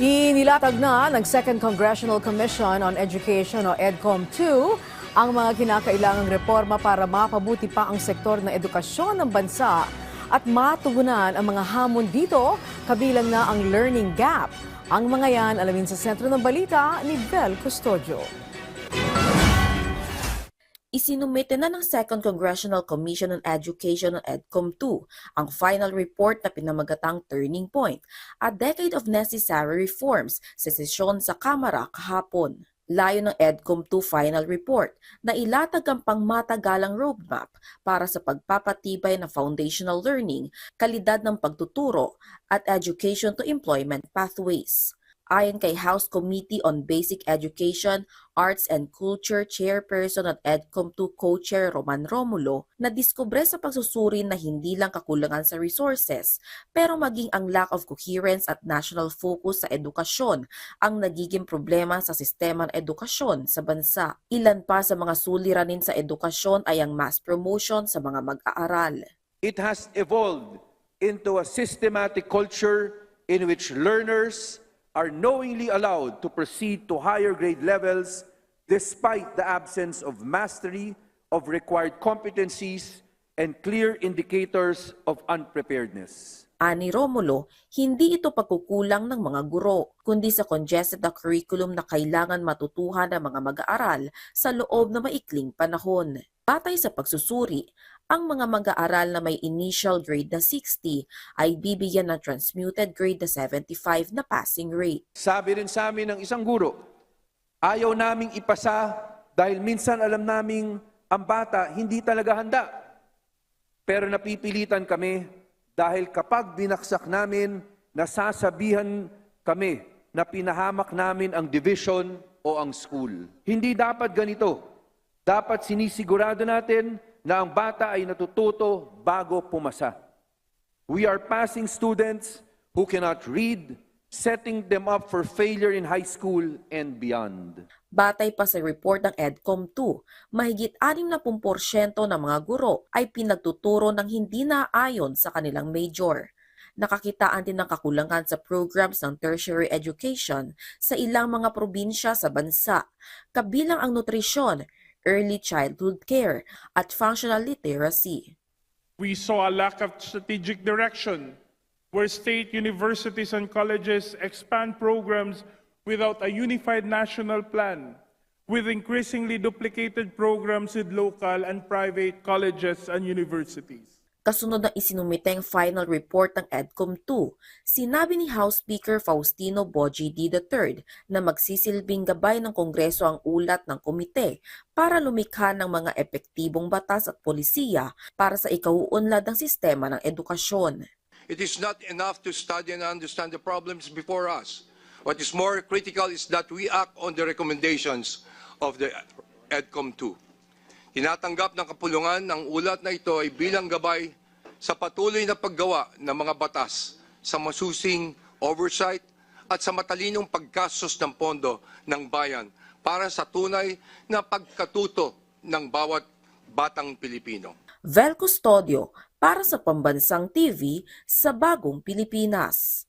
Inilatag na ng Second Congressional Commission on Education o EDCOM-2 ang mga kinakailangang reforma para mapabuti pa ang sektor ng edukasyon ng bansa at matugunan ang mga hamon dito, kabilang na ang learning gap. Ang mga yan alamin sa sentro ng balita ni Vel Custodio. Isinumite na ng Second Congressional Commission on Education o EDCOM-2 ang final report na pinamagatang Turning Point, a decade of necessary reforms sa sesyon sa Kamara kahapon. Layo ng EDCOM-2 final report na ilatag ang pangmatagalang roadmap para sa pagpapatibay ng foundational learning, kalidad ng pagtuturo at education to employment pathways. Ayon kay House Committee on Basic Education, Arts and Culture Chairperson at EDCOM-2 Co-Chair Roman Romulo, na diskubre sa pagsusuri na hindi lang kakulangan sa resources, pero maging ang lack of coherence at national focus sa edukasyon ang nagiging problema sa sistema ng edukasyon sa bansa. Ilan pa sa mga suliranin sa edukasyon ay ang mass promotion sa mga mag-aaral. It has evolved into a systematic culture in which learners are knowingly allowed to proceed to higher grade levels despite the absence of mastery of required competencies and clear indicators of unpreparedness. Ani Romulo, hindi ito pagkukulang ng mga guro, kundi sa congested na curriculum na kailangan matutuhan ng mga mag-aaral sa loob ng maikling panahon. Batay sa pagsusuri, ang mga mag-aaral na may initial grade na 60 ay bibigyan ng transmuted grade na 75 na passing rate. Sabi rin sa amin ng isang guro, ayaw naming ipasa dahil minsan alam naming ang bata hindi talaga handa. Pero napipilitan kami dahil kapag binaksak namin, nasasabihan kami na pinahamak namin ang division o ang school. Hindi dapat ganito. Dapat sinisigurado natin na ang bata ay natututo bago pumasa. We are passing students who cannot read, setting them up for failure in high school and beyond. Batay pa sa report ng EDCOM-2, mahigit 60% ng mga guro ay pinagtuturo ng hindi naayon sa kanilang major. Nakakitaan din ng kakulangan sa programs ng tertiary education sa ilang mga probinsya sa bansa, kabilang ang nutrisyon, early childhood care, at functional literacy. We saw a lack of strategic direction, where state universities and colleges expand programs without a unified national plan, with increasingly duplicated programs with local and private colleges and universities. Kasunod ng isinumiteng final report ng EDCOM-2, sinabi ni House Speaker Faustino Bogie D. III na magsisilbing gabay ng Kongreso ang ulat ng komite para lumikha ng mga epektibong batas at polisiya para sa ikauunlad ng sistema ng edukasyon. It is not enough to study and understand the problems before us. What is more critical is that we act on the recommendations of the EDCOM-2. Tinatanggap ng kapulungan ng ulat na ito ay bilang gabay sa patuloy na paggawa ng mga batas sa masusing oversight at sa matalinong paggastos ng pondo ng bayan para sa tunay na pagkatuto ng bawat batang Pilipino. Vel Custodio para sa Pambansang TV sa Bagong Pilipinas.